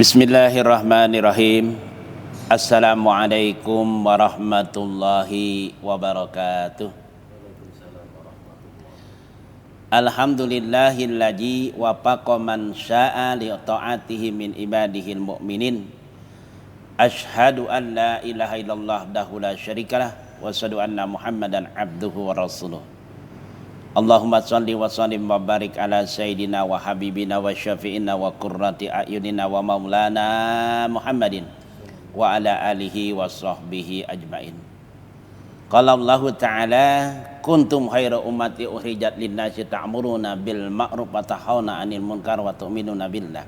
Bismillahirrahmanirrahim. Assalamualaikum warahmatullahi wabarakatuh. Alhamdulillahilladzi wafaqa man syaa li ta'atihi min ibadihil mu'minin. Asyhadu an la ilaha illallah wahdahu la syarikalah wa asyhadu anna Muhammadan abduhu wa rasuluh. Allahumma shalli wa sallim wa barik ala sayyidina wa habibina wa syafi'ina wa qurrati a'yunina wa maulana Muhammadin wa ala alihi wa sahbihi ajmain. Qala Allah ta'ala kuntum khaira ummati ukhrijat lin-nasi ta'muruna bil ma'ruf wa tanhauna 'anil munkar wa tu'minuna billah.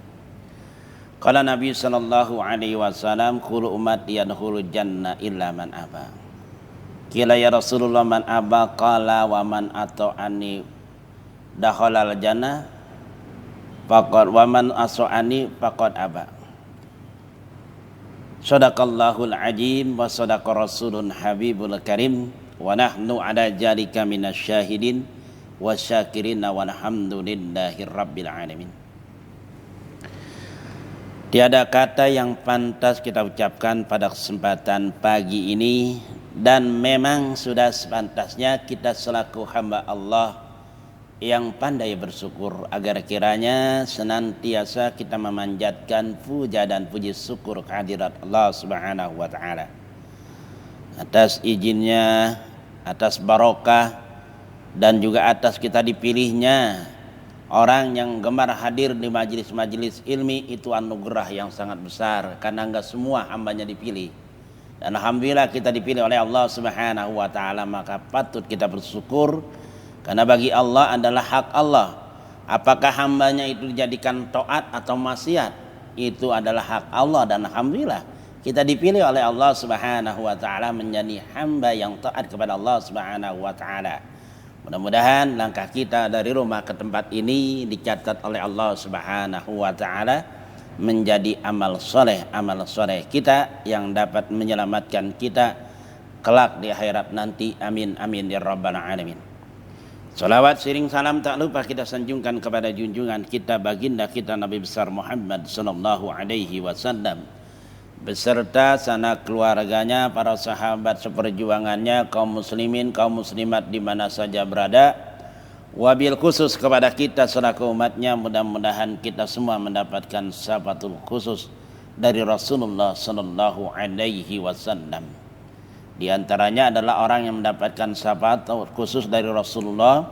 Qala Nabi sallallahu alaihi wasallam kullu ummati yadkhulul jannah illa man aba. Kila ya Rasulullah man aba qala wa man ata'ani dakhalal jannah faqad wa man asa'ani faqad aba. Shadaqallahul azim wa shadaqa rasulun habibul karim wa nahnu ala dzalika minasyahidin wasyakirin walhamdulillahi rabbil alamin. Tiada kata yang pantas kita ucapkan pada kesempatan pagi ini, dan memang sudah sepantasnya kita selaku hamba Allah yang pandai bersyukur agar kiranya senantiasa kita memanjatkan puja dan puji syukur kehadirat Allah Subhanahu wa taala atas izinnya, atas barokah, dan juga atas kita dipilihnya orang yang gemar hadir di majelis-majelis ilmi. Itu anugerah yang sangat besar karena enggak semua hambanya dipilih. Dan alhamdulillah kita dipilih oleh Allah Subhanahu wa taala, maka patut kita bersyukur karena bagi Allah adalah hak Allah. Apakah hambanya itu dijadikan taat atau maksiat, itu adalah hak Allah, dan alhamdulillah kita dipilih oleh Allah Subhanahu wa taala menjadi hamba yang taat kepada Allah Subhanahu wa taala. Mudah-mudahan langkah kita dari rumah ke tempat ini dicatat oleh Allah Subhanahu wa taala menjadi amal soleh kita yang dapat menyelamatkan kita kelak di akhirat nanti. Amin amin ya rabbal alamin. Salawat sering salam tak lupa kita sanjungkan kepada junjungan kita baginda kita Nabi besar Muhammad sallallahu alaihi wasallam beserta sanak keluarganya, para sahabat seperjuangannya, kaum muslimin, kaum muslimat di mana saja berada. Wabil khusus kepada kita selaku umatnya, mudah-mudahan kita semua mendapatkan syafatul khusus dari Rasulullah sallallahu alaihi wasallam. Di antaranya adalah orang yang mendapatkan syafaat khusus dari Rasulullah,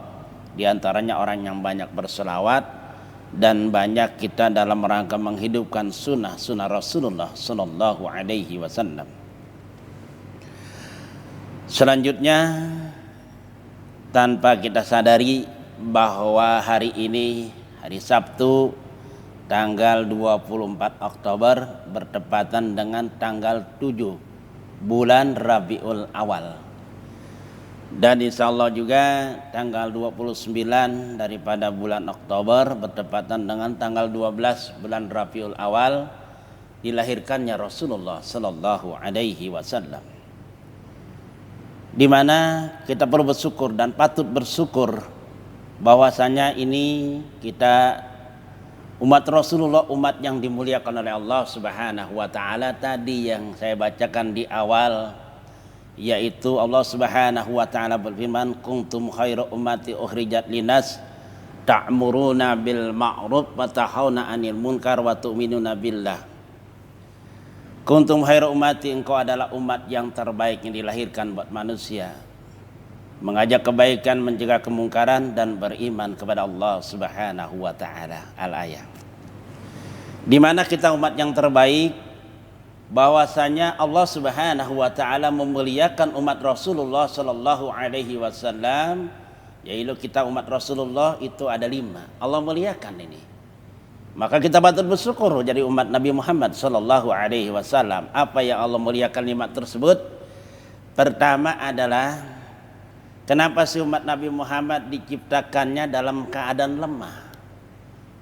di antaranya orang yang banyak berselawat dan banyak kita dalam rangka menghidupkan sunnah Rasulullah sallallahu alaihi wasallam. Selanjutnya, tanpa kita sadari bahwa hari ini hari Sabtu tanggal 24 Oktober bertepatan dengan tanggal 7 bulan Rabiul Awal, dan insyaallah juga tanggal 29 daripada bulan Oktober bertepatan dengan tanggal 12 bulan Rabiul Awal dilahirkannya Rasulullah sallallahu alaihi wasallam, di mana kita perlu bersyukur dan patut bersyukur bahwasanya ini kita umat Rasulullah, umat yang dimuliakan oleh Allah Subhanahu wa taala. Tadi yang saya bacakan di awal, yaitu Allah Subhanahu wa taala berfirman kuntum khairu ummati ukhrijat linas ta'muruna bil ma'ruf wa tanhauna 'anil munkar wa tu'minuna billah. Kuntum khairu ummati, engkau adalah umat yang terbaik yang dilahirkan buat manusia, mengajak kebaikan, mencegah kemungkaran, dan beriman kepada Allah Subhanahu wa taala. Al-ayat. Di mana kita umat yang terbaik, bahwasanya Allah Subhanahu wa taala memuliakan umat Rasulullah sallallahu alaihi wasallam, yaitu kita umat Rasulullah itu ada 5. Allah muliakan ini. Maka kita patut bersyukur jadi umat Nabi Muhammad sallallahu alaihi wasallam. Apa yang Allah muliakan 5 tersebut? Pertama adalah kenapa si umat Nabi Muhammad diciptakannya dalam keadaan lemah?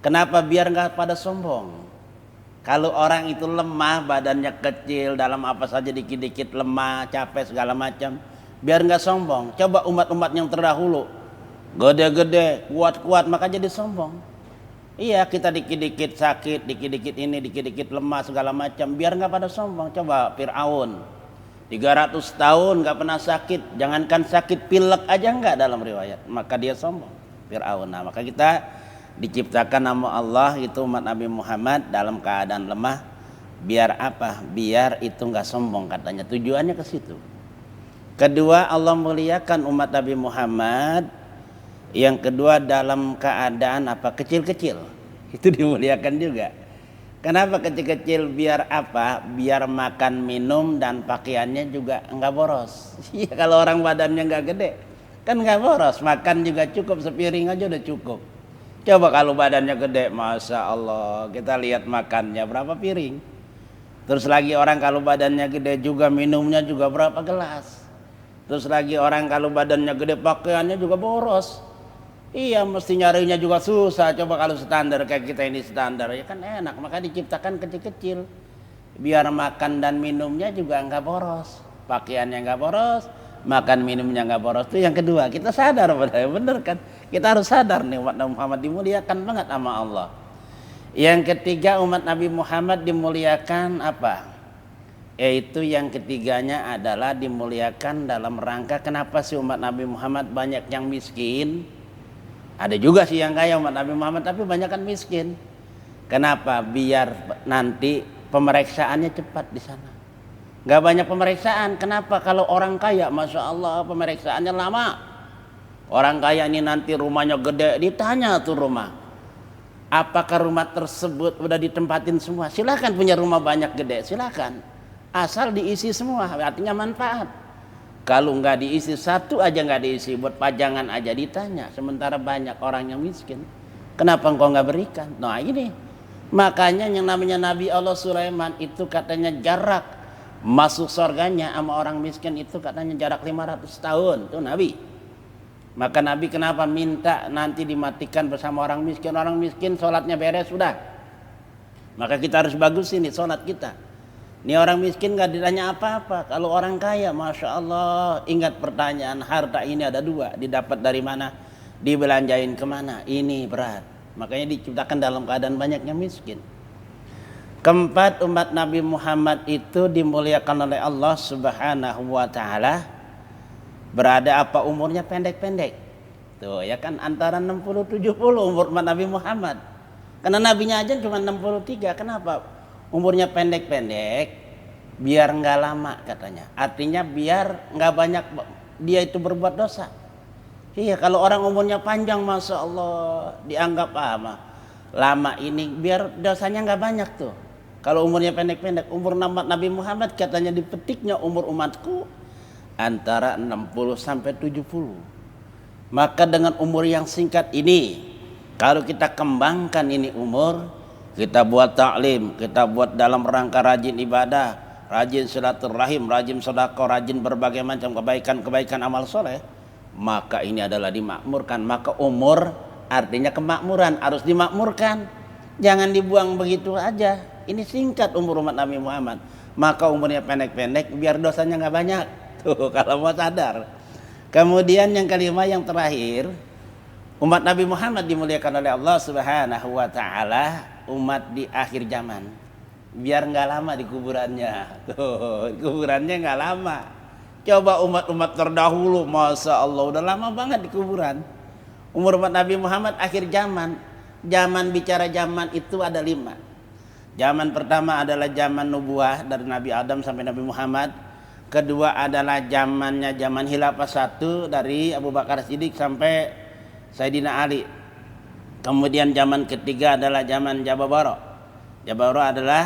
Kenapa? Biar enggak pada sombong. Kalau orang itu lemah, badannya kecil, dalam apa saja dikit-dikit lemah, capek segala macam, biar enggak sombong. Coba umat-umat yang terdahulu, gede-gede, kuat-kuat, maka jadi sombong. Iya, kita dikit-dikit sakit, dikit-dikit ini, dikit-dikit lemah segala macam, biar nggak pada sombong. Coba Fir'aun 300 tahun nggak pernah sakit, jangankan sakit pilek aja nggak dalam riwayat, maka dia sombong Fir'aun. Nah, maka kita diciptakan nama Allah itu umat Nabi Muhammad dalam keadaan lemah, biar apa? Biar itu nggak sombong katanya. Tujuannya ke situ. Kedua, Allah muliakan umat Nabi Muhammad. Yang kedua dalam keadaan apa? Kecil-kecil. Itu dimuliakan juga. Kenapa kecil-kecil? Biar apa? Biar makan, minum dan pakaiannya juga enggak boros. Iya, kalau orang badannya enggak gede kan enggak boros, makan juga cukup, sepiring aja udah cukup. Coba kalau badannya gede, Masya Allah, kita lihat makannya berapa piring. Terus lagi orang kalau badannya gede juga minumnya juga berapa gelas. Terus lagi orang kalau badannya gede pakaiannya juga boros. Iya, mesti nyarinya juga susah. Coba kalau standar kayak kita ini standar, ya kan enak. Maka diciptakan kecil-kecil, biar makan dan minumnya juga nggak boros, pakaiannya nggak boros, makan minumnya nggak boros. Itu yang kedua. Kita sadar, bener kan? Kita harus sadar nih, umat Nabi Muhammad dimuliakan banget sama Allah. Yang ketiga, umat Nabi Muhammad dimuliakan apa? Yaitu yang ketiganya adalah dimuliakan dalam rangka kenapa sih umat Nabi Muhammad banyak yang miskin? Ada juga sih yang kaya umat Nabi Muhammad, tapi banyak kan miskin. Kenapa? Biar nanti pemeriksaannya cepat di sana. Gak banyak pemeriksaan. Kenapa? Kalau orang kaya, Masya Allah, pemeriksaannya lama. Orang kaya ini nanti rumahnya gede, ditanya tuh rumah, apakah rumah tersebut udah ditempatin semua? Silakan punya rumah banyak gede, silakan. Asal diisi semua, artinya manfaat. Kalau nggak diisi satu aja nggak diisi, buat pajangan aja ditanya. Sementara banyak orang yang miskin, kenapa engkau nggak berikan? Nah ini, makanya yang namanya Nabi Allah Sulaiman itu katanya jarak masuk surganya sama orang miskin itu katanya jarak 500 tahun. Itu Nabi. Maka Nabi kenapa minta nanti dimatikan bersama orang miskin? Orang miskin sholatnya beres sudah. Maka kita harus bagusin nih sholat kita. Ini orang miskin gak ditanya apa-apa. Kalau orang kaya, Masya Allah, ingat pertanyaan harta ini ada dua. Didapat dari mana? Dibelanjain kemana? Ini berat. Makanya diciptakan dalam keadaan banyaknya miskin. Keempat, umat Nabi Muhammad itu dimuliakan oleh Allah Subhanahu wa ta'ala. Berada apa? Umurnya pendek-pendek. Tuh ya kan, antara 60-70 umur umat Nabi Muhammad. Karena nabinya aja cuma 63. Kenapa? Umurnya pendek-pendek, biar nggak lama katanya. Artinya biar nggak banyak dia itu berbuat dosa. Iya, kalau orang umurnya panjang, Masya Allah, dianggap apa? Lama ini, biar dosanya nggak banyak tuh. Kalau umurnya pendek-pendek, umur Nabi Muhammad katanya dipetiknya umur umatku antara 60 sampai 70. Maka dengan umur yang singkat ini, kalau kita kembangkan ini umur, kita buat taklim, kita buat dalam rangka rajin ibadah, rajin silaturahim, rajin sedekah, rajin berbagai macam kebaikan-kebaikan amal soleh, maka ini adalah dimakmurkan. Maka umur artinya kemakmuran, harus dimakmurkan. Jangan dibuang begitu aja. Ini singkat umur umat Nabi Muhammad. Maka umurnya pendek-pendek biar dosanya nggak banyak. Tuh kalau mau sadar. Kemudian yang kelima, yang terakhir, umat Nabi Muhammad dimuliakan oleh Allah Subhanahu wa ta'ala, umat di akhir zaman. Biar nggak lama di kuburannya. Tuh, kuburannya nggak lama. Coba umat-umat terdahulu, Masya Allah, udah lama banget di kuburan. Umur umat Nabi Muhammad akhir zaman. Zaman, bicara zaman itu ada 5. Zaman pertama adalah zaman nubuah dari Nabi Adam sampai Nabi Muhammad. Kedua adalah zaman khilafah 1 dari Abu Bakar Siddiq sampai Sayyidina Ali. Kemudian zaman ketiga adalah zaman Jababaro. Jababaro adalah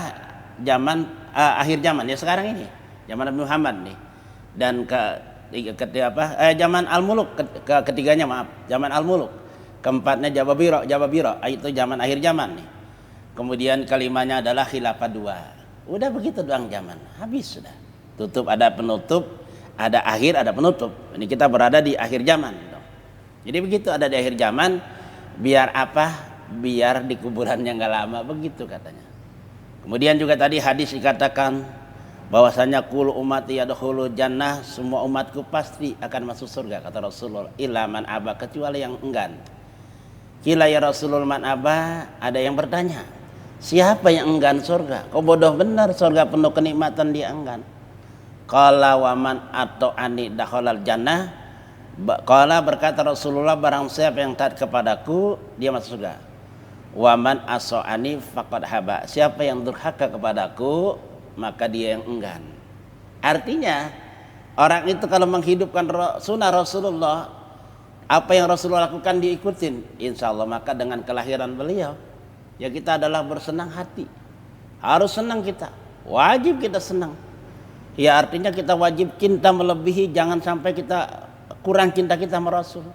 zaman akhir zaman ya sekarang ini, zaman Nabi Muhammad nih. Dan zaman Al-Muluk ketiganya, maaf, zaman Al-Muluk. Keempatnya Jababiro, itu zaman akhir zaman nih. Kemudian kelimanya adalah khilafah 2. Udah begitu doang zaman, habis sudah. Tutup, ada penutup, ada akhir, ada penutup. Ini kita berada di akhir zaman. Jadi begitu, ada di akhir zaman. Biar apa? Biar di kuburannya nggak lama, begitu katanya. Kemudian juga tadi hadis dikatakan bahwasanya kullu ummati yadkhulu jannah, semua umatku pasti akan masuk surga kata Rasulullah, illa man aba, kecuali yang enggan. Qila ya Rasulullah man aba, ada yang bertanya, siapa yang enggan surga? Kau bodoh benar, surga penuh kenikmatan dia enggan. Qala wa man ata'ani dakhalal jannah. Qala berkata Rasulullah, barang siapa yang taat kepadaku dia masuk surga. Wa man asa'ani faqad haba. Siapa yang durhaka kepadaku maka dia yang enggan. Artinya orang itu kalau menghidupkan sunnah Rasulullah, apa yang Rasulullah lakukan diikutin, insya Allah maka dengan kelahiran beliau ya kita adalah bersenang hati. Harus senang kita, wajib kita senang. Ya artinya kita wajib cinta melebihi, jangan sampai kita kurang cinta kita sama Rasul.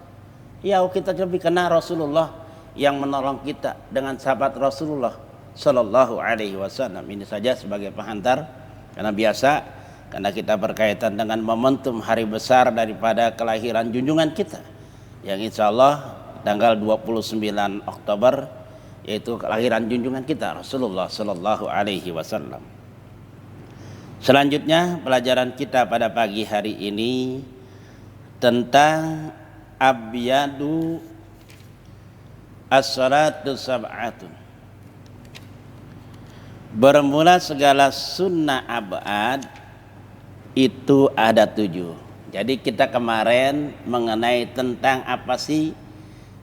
Ya kita lebih kenal Rasulullah yang menolong kita dengan sahabat Rasulullah Sallallahu Alaihi Wasallam. Ini saja sebagai pengantar, karena biasa, karena kita berkaitan dengan momentum hari besar daripada kelahiran junjungan kita, yang insya Allah tanggal 29 Oktober, yaitu kelahiran junjungan kita Rasulullah Sallallahu Alaihi Wasallam. Selanjutnya pelajaran kita pada pagi hari ini tentang abyadu as-salatu sab'atun. Bermula segala sunnah abad itu ada 7. Jadi kita kemarin mengenai tentang apa sih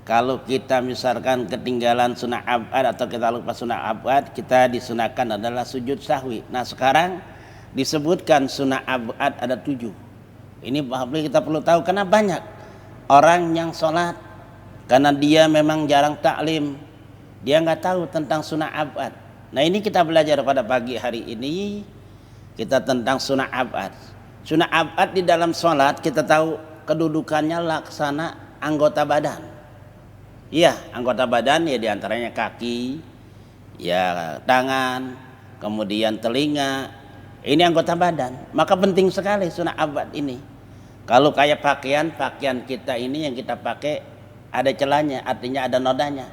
kalau kita misalkan ketinggalan sunnah abad atau kita lupa sunnah abad, kita disunahkan adalah sujud sahwi. Nah sekarang disebutkan sunnah abad ada 7. Ini kita perlu tahu karena banyak orang yang sholat karena dia memang jarang taklim, dia nggak tahu tentang sunnah abad. Nah ini kita belajar pada pagi hari ini, kita tentang sunnah abad. Sunnah abad di dalam sholat kita tahu kedudukannya laksana anggota badan. Iya, anggota badan ya diantaranya kaki, ya tangan, kemudian telinga. Ini anggota badan. Maka penting sekali sunnah abad ini. Kalau kayak pakaian kita ini yang kita pakai ada celahnya, artinya ada nodanya.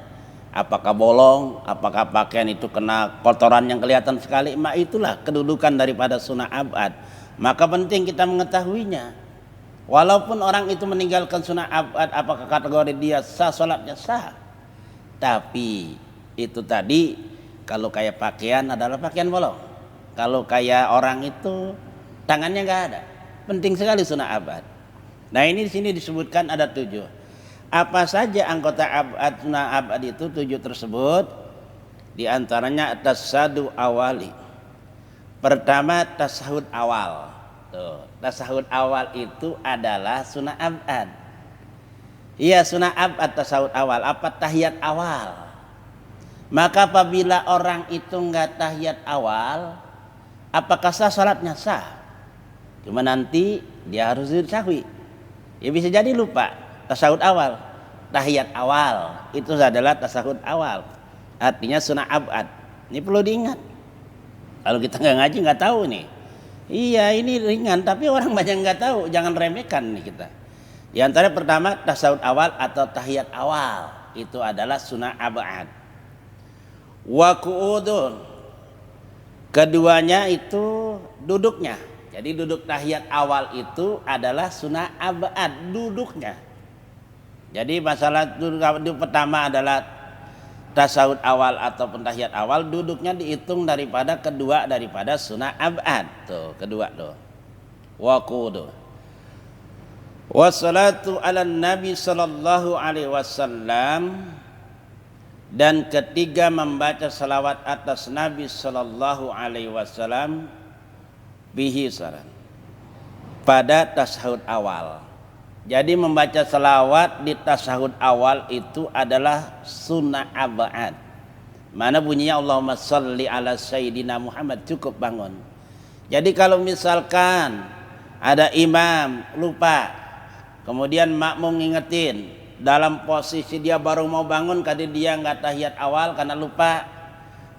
Apakah bolong, apakah pakaian itu kena kotoran yang kelihatan sekali, itulah kedudukan daripada sunnah abad. Maka penting kita mengetahuinya. Walaupun orang itu meninggalkan sunnah abad, apakah kategori dia sah, sholatnya sah. Tapi itu tadi, kalau kayak pakaian adalah pakaian bolong. Kalau kayak orang itu tangannya nggak ada. Penting sekali sunnah abad. Nah ini di sini disebutkan ada 7. Apa saja anggota abad sunnah abad itu 7 tersebut? Di antaranya tasadu awali. Pertama tasahud awal. Tuh, tasahud awal itu adalah sunnah abad. Iya sunnah abad tasahud awal. Apa tahiyat awal? Maka apabila orang itu nggak tahiyat awal, apakah sah salatnya? Sah. Cuma nanti dia harus sujud sahwi. Ya bisa jadi lupa tasahud awal, tahiyat awal itu adalah tasahud awal. Artinya sunnah abad. Ini perlu diingat. Kalau kita nggak ngaji nggak tahu nih. Iya ini ringan tapi orang banyak nggak tahu. Jangan remehkan nih kita. Di antara pertama tasahud awal atau tahiyat awal itu adalah sunnah abad. Wa qu'udun. Keduanya itu duduknya. Jadi duduk tahiyat awal itu adalah sunnah abad, duduknya. Jadi masalah duduk pertama adalah tasawuf awal atau tahiyat awal, duduknya dihitung daripada kedua daripada sunnah abad. Tuh, kedua tuh. Wa qudu. Wassalatu ala nabi sallallahu alaihi wasallam. Dan ketiga membaca salawat atas Nabi sallallahu alaihi wasallam bihi salam pada tasyahud awal. Jadi membaca salawat di tasyahud awal itu adalah sunnah abad. Mana bunyinya Allahumma shalli ala sayyidina Muhammad, cukup bangun. Jadi kalau misalkan ada imam lupa, kemudian makmum ngingetin, dalam posisi dia baru mau bangun karena dia nggak tahiyat awal karena lupa,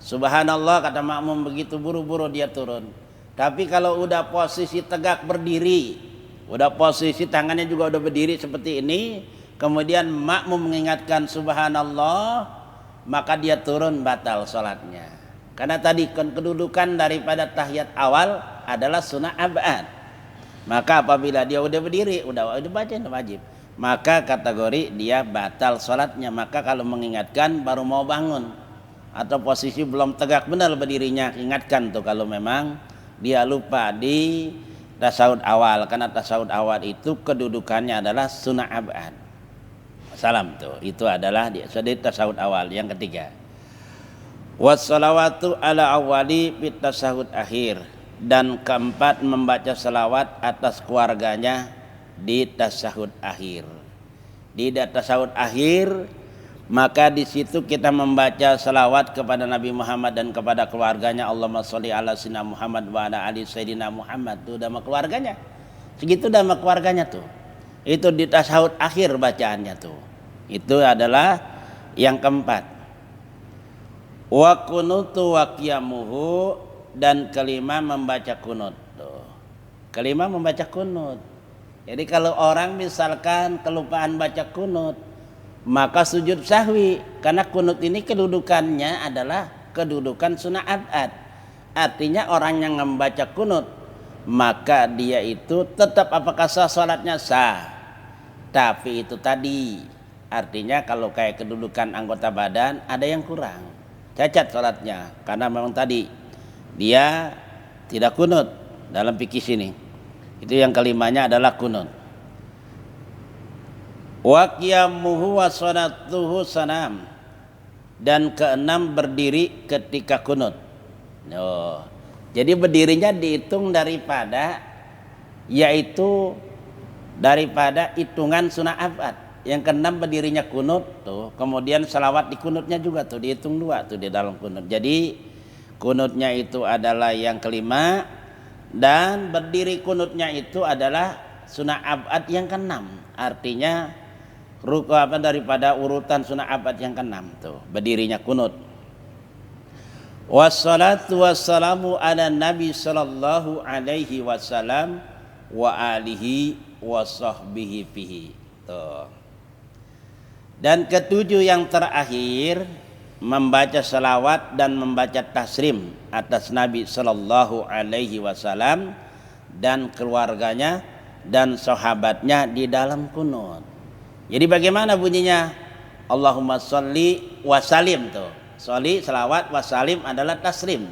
subhanallah kata makmum, begitu buru-buru dia turun. Tapi kalau udah posisi tegak berdiri, udah posisi tangannya juga udah berdiri seperti ini, kemudian makmum mengingatkan subhanallah, maka dia turun, batal sholatnya. Karena tadi kedudukan daripada tahiyat awal adalah sunnah abad. Maka apabila dia udah berdiri, udah baca, udah wajib. maka kategori dia batal sholatnya. Maka kalau mengingatkan baru mau bangun atau posisi belum tegak benar berdirinya, ingatkan tuh kalau memang dia lupa di tasawuf awal, karena tasawuf awal itu kedudukannya adalah sunnah abad. Salam tuh, itu adalah di tasawuf awal. Yang ketiga, wassalawatu ala awali fit tasawuf akhir, dan keempat membaca salawat atas keluarganya di tasawuf akhir. Di tasawuf akhir maka di situ kita membaca salawat kepada Nabi Muhammad dan kepada keluarganya. Allahumma sholli ala sayyidina Muhammad wa ala ali sayyidina Muhammad. Itu nama keluarganya. Segitu nama keluarganya tuh. Itu di tasawuf akhir bacaannya tuh. Itu adalah yang keempat. Wa kunutu wa qiyamuhu, dan kelima membaca kunut tuh. Kelima membaca kunut. Jadi kalau orang misalkan kelupaan baca kunut, maka sujud sahwi, karena kunut ini kedudukannya adalah kedudukan sunnah abad. Artinya orang yang membaca kunut, maka dia itu tetap apakah sah salatnya? Sah. Tapi itu tadi, artinya kalau kayak kedudukan anggota badan ada yang kurang, cacat salatnya, karena memang tadi dia tidak kunut dalam fikih sini. Itu yang kelimanya adalah kunut. Wa qiyamuhu wa salatuhu sanam, dan keenam berdiri ketika kunut. Oh, jadi berdirinya dihitung daripada hitungan sunnah abad. Yang keenam berdirinya kunut tuh, kemudian salawat di kunutnya juga tuh dihitung dua tuh di dalam kunut. Jadi kunutnya itu adalah yang kelima, dan berdiri kunutnya itu adalah sunnah abad yang keenam. Artinya daripada urutan sunnah abad yang keenam tuh berdirinya kunut. Wassalatu wassalamu ala nabi sallallahu alaihi wasallam wa alihi wa sahbihi fihi tuh. Dan ketujuh yang terakhir membaca salawat dan membaca taslim atas Nabi sallallahu alaihi wasallam dan keluarganya dan sahabatnya di dalam kunut. Jadi bagaimana bunyinya? Allahumma sholli wa salim tuh. Sholli salawat, wa salim adalah taslim.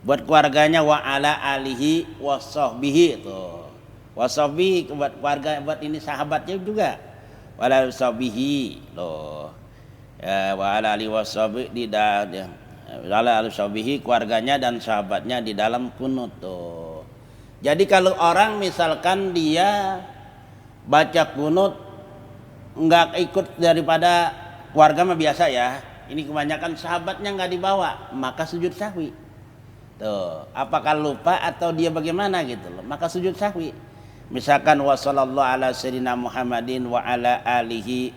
Buat keluarganya wa ala alihi wa sahbihi tuh. Wa sahbihi buat keluarga, buat ini sahabatnya juga. Wa ala sahbihi loh. Ya, wa ala alihi wa sahbihi di dalam ala sahbihi keluarganya dan sahabatnya di dalam kunut tuh. Jadi kalau orang misalkan dia baca kunut enggak ikut daripada keluarga mah biasa ya, ini kebanyakan sahabatnya enggak dibawa, maka sujud sahwi tuh. Apakah lupa atau dia bagaimana gitu loh, maka sujud sahwi. Misalkan wa sallallahu ala sayyidina Muhammadin wa ala alihi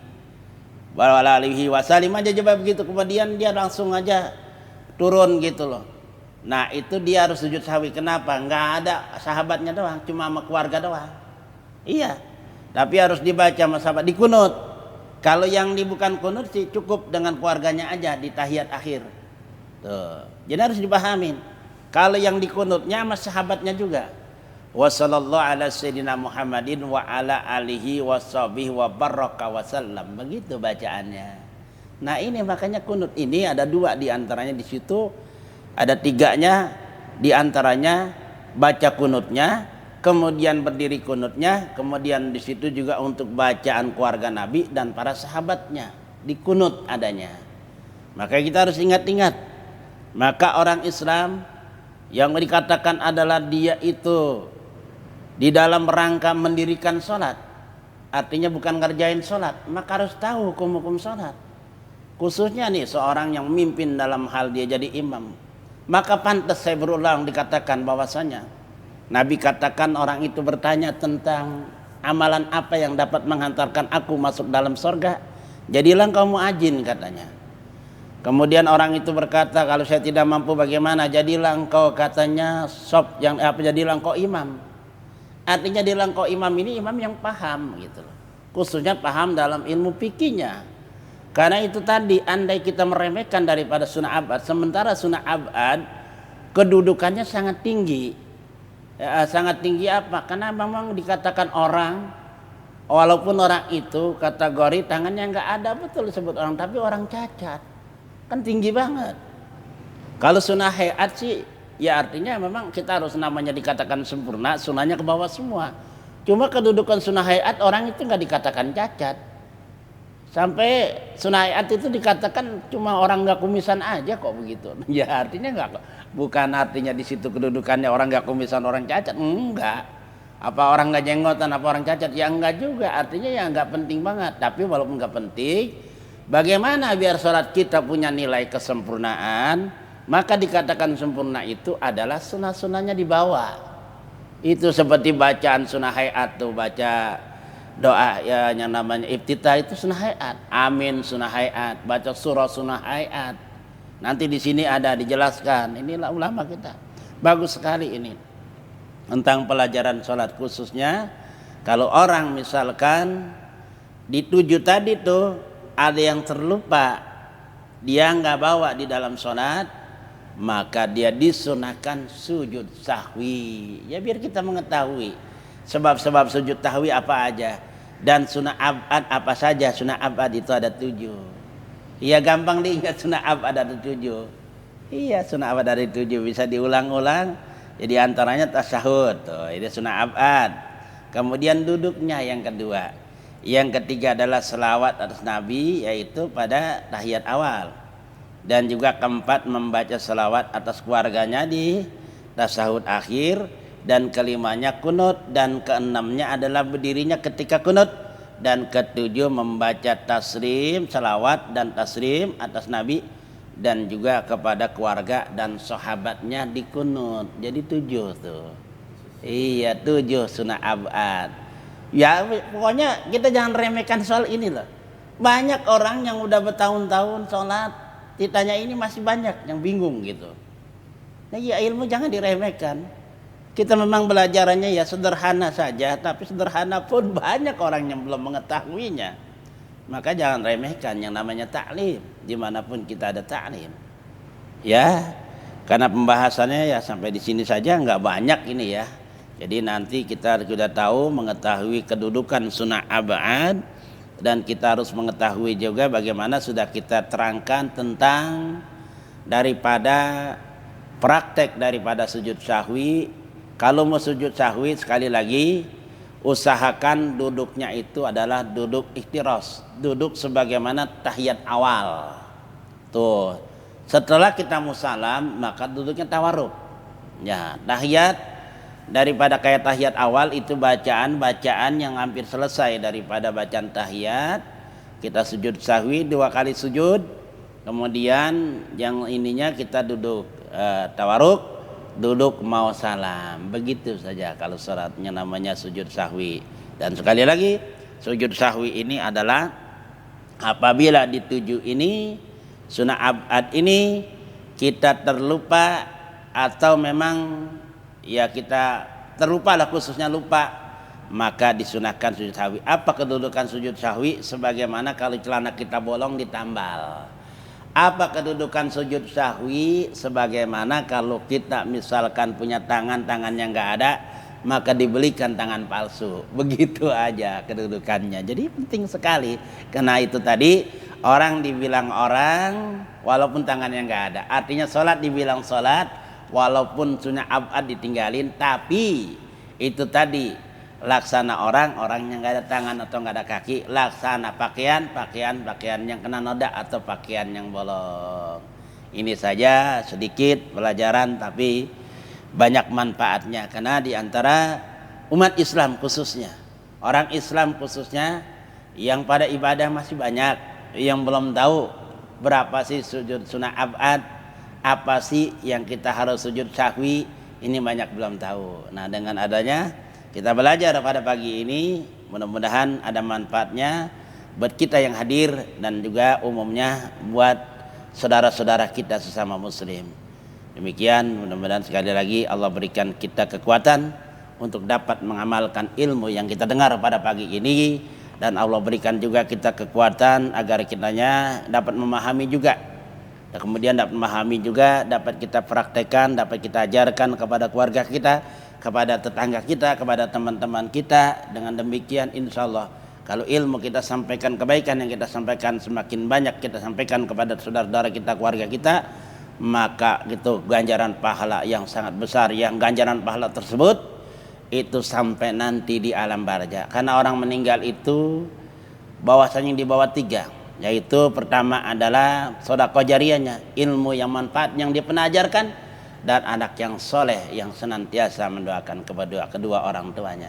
wa salim aja coba begitu, kemudian dia langsung aja turun gitu loh. Nah itu dia harus sujud sahwi. Kenapa? Enggak ada sahabatnya doang, cuma sama keluarga doang. Iya, tapi harus dibaca sama sahabat di kunut. Kalau yang bukan kunut sih cukup dengan keluarganya aja di tahiyat akhir tuh. Jadi harus dipahamin, kalau yang di kunutnya sama sahabatnya juga. Wa sallallahu ala sayyidina Muhammadin wa ala alihi wa sahbihi wa baraka wa sallam, begitu bacaannya. Nah ini makanya kunut ini ada dua di antaranya, di situ ada tiganya di antaranya baca kunutnya, kemudian berdiri kunutnya, kemudian di situ juga untuk bacaan keluarga Nabi dan para sahabatnya di kunut adanya. Maka kita harus ingat-ingat. Maka orang Islam yang dikatakan adalah dia itu di dalam rangka mendirikan sholat, artinya bukan ngerjain sholat, maka harus tahu hukum-hukum sholat. Khususnya nih seorang yang memimpin dalam hal dia jadi imam, maka pantas saya berulang dikatakan bahwasanya Nabi katakan orang itu bertanya tentang amalan apa yang dapat menghantarkan aku masuk dalam surga, jadilah engkau muadzin katanya. Kemudian orang itu berkata, kalau saya tidak mampu bagaimana? Jadilah engkau katanya jadilah engkau imam. Artinya jadilah engkau imam ini imam yang paham gitu loh. Khususnya paham dalam ilmu fikihnya. Karena itu tadi, andai kita meremehkan daripada sunnah abad, sementara sunnah abad kedudukannya sangat tinggi. Ya, sangat tinggi apa? Karena memang dikatakan orang Walaupun orang itu kategori tangannya nggak ada, betul disebut orang, tapi orang cacat kan tinggi banget. Kalau sunnah hayat sih ya artinya memang kita harus namanya dikatakan sempurna, sunnahnya ke bawah semua. Cuma kedudukan sunnah hayat orang itu nggak dikatakan cacat. Sampai sunnah hayat itu dikatakan cuma orang nggak kumisan aja kok begitu. Ya artinya nggak, bukan artinya di situ kedudukannya orang nggak kumisan orang cacat, enggak. Apa orang nggak jenggotan, apa orang cacat? Ya enggak juga. Artinya ya nggak penting banget. Tapi walaupun nggak penting, bagaimana biar sholat kita punya nilai kesempurnaan? Maka dikatakan sempurna itu adalah sunnah-sunnahnya di bawah. Itu seperti bacaan sunnah hayat tuh, baca doa ya yang namanya iftitah itu sunnah hayat, amin sunnah hayat, baca surah sunnah hayat. Nanti di sini ada dijelaskan. Inilah ulama kita. Bagus sekali ini. Tentang pelajaran sholat khususnya. Kalau orang misalkan di 7 tadi tuh ada yang terlupa, dia nggak bawa di dalam sholat, maka dia disunahkan sujud sahwi. Ya biar kita mengetahui sebab-sebab sujud sahwi apa aja, dan sunnah abad apa saja. Sunnah abad itu ada 7. Iya gampang diingat, sunnah abad ada 7. Iya sunnah abad ada 7, bisa diulang-ulang. Jadi antaranya tasyahud tuh, ini sunnah abad. Kemudian duduknya yang kedua. Yang ketiga adalah selawat atas Nabi, yaitu pada tahiyat awal. Dan juga keempat membaca selawat atas keluarganya di tasyahud akhir. Dan kelimanya kunut. Dan keenamnya adalah berdirinya ketika kunut. Dan ketujuh membaca taslim, selawat dan taslim atas Nabi. Dan juga kepada keluarga dan sahabatnya di kunut. Jadi 7 tuh. Iya 7 sunnah abad. Ya pokoknya kita jangan remehkan soal ini loh. Banyak orang yang udah bertahun-tahun sholat, ditanya ini masih banyak yang bingung gitu. Nah ya ilmu jangan diremehkan. Kita memang belajarannya ya sederhana saja, tapi sederhana pun banyak orang yang belum mengetahuinya. Maka jangan remehkan yang namanya taklim, dimanapun kita ada taklim. Ya, karena pembahasannya ya sampai di sini saja, nggak banyak ini ya. Jadi nanti kita sudah tahu mengetahui kedudukan sunnah abad. Dan kita harus mengetahui juga bagaimana sudah kita terangkan tentang daripada praktek daripada sujud sahwi. Kalau mau sujud sahwi sekali lagi usahakan duduknya itu adalah duduk ikhtiras, duduk sebagaimana tahiyat awal. Tuh, setelah kita musalam maka duduknya tawarruk. Ya, tahiyat daripada kayak tahiyat awal itu bacaan yang hampir selesai daripada bacaan tahiyat. Kita sujud sahwi 2 kali sujud. Kemudian yang ininya kita duduk tawaruk, duduk mau salam. Begitu saja kalau syaratnya namanya sujud sahwi. Dan sekali lagi sujud sahwi ini adalah apabila di 7 ini sunnah abad ini kita terlupa atau memang ya kita terlupa lah, khususnya lupa, maka disunahkan sujud sahwi. Apa kedudukan sujud sahwi? Sebagaimana kalau celana kita bolong ditambal. Apa kedudukan sujud sahwi? Sebagaimana kalau kita misalkan punya tangan yang nggak ada, maka dibelikan tangan palsu. Begitu aja kedudukannya. Jadi penting sekali. Karena itu tadi orang dibilang orang walaupun tangannya nggak ada. Artinya sholat dibilang sholat walaupun sunnah abad ditinggalin, tapi itu tadi laksana orang yang nggak ada tangan atau nggak ada kaki, laksana pakaian yang kena noda atau pakaian yang bolong. Ini saja sedikit pelajaran tapi banyak manfaatnya, karena diantara umat Islam khususnya, orang Islam khususnya yang pada ibadah masih banyak yang belum tahu berapa sih sujud sunnah abad, apa sih yang kita harus sujud sahwi, ini banyak belum tahu. Nah dengan adanya kita belajar pada pagi ini, mudah-mudahan ada manfaatnya buat kita yang hadir dan juga umumnya buat saudara-saudara kita sesama muslim. Demikian, mudah-mudahan sekali lagi Allah berikan kita kekuatan untuk dapat mengamalkan ilmu yang kita dengar pada pagi ini, dan Allah berikan juga kita kekuatan agar kitanya dapat memahami juga. Dan kemudian dapat memahami juga, dapat kita praktekkan, dapat kita ajarkan kepada keluarga kita, kepada tetangga kita, kepada teman-teman kita. Dengan demikian insya Allah kalau ilmu kita sampaikan, kebaikan yang kita sampaikan semakin banyak kita sampaikan kepada saudara-saudara kita, keluarga kita, maka itu ganjaran pahala yang sangat besar. Yang ganjaran pahala tersebut itu sampai nanti di alam barzakh. Karena orang meninggal itu bahwasanya di bawah 3, yaitu pertama adalah sedekah jariyahnya, ilmu yang manfaat yang dia pernah ajarkan, dan anak yang soleh yang senantiasa mendoakan kedua orang tuanya.